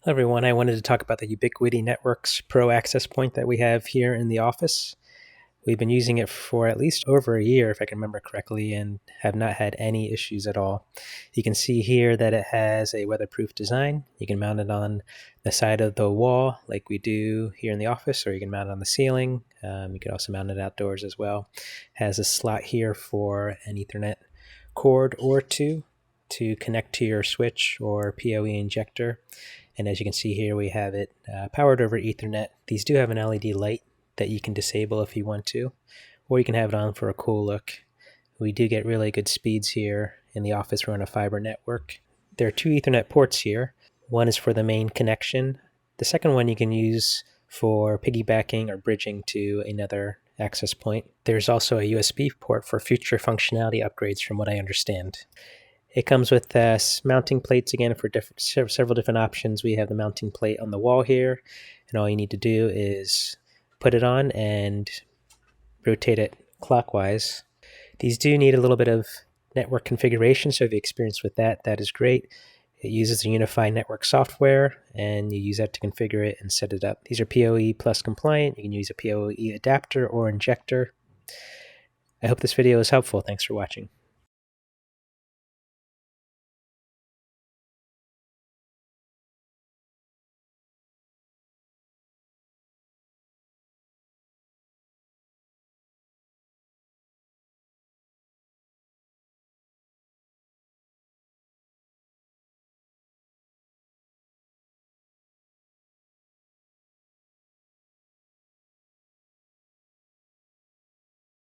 Hello everyone, I wanted to talk about the Ubiquity Networks Pro access point that we have here in the office. We've been using it for at least over a year, if I can remember correctly, and have not had any issues at all. You can see here that it has a weatherproof design. You can mount it on the side of the wall like we do here in the office, or you can mount it on the ceiling. You can also mount it outdoors as well. It has a slot here for an Ethernet cord or two to connect to your switch or PoE injector. And as you can see here, we have it powered over Ethernet. These do have an LED light that you can disable if you want to, or you can have it on for a cool look. We do get really good speeds here in the office. We're on a fiber network. There are two Ethernet ports here. One is for the main connection. The second one you can use for piggybacking or bridging to another access point. There's also a USB port for future functionality upgrades from what I understand. It comes with mounting plates again for several different options. We have the mounting plate on the wall here, and all you need to do is put it on and rotate it clockwise. These do need a little bit of network configuration, so if you experience with that, that is great. It uses the Unifi network software, and you use that to configure it and set it up. These are PoE Plus compliant. You can use a PoE adapter or injector. I hope this video is helpful. Thanks for watching.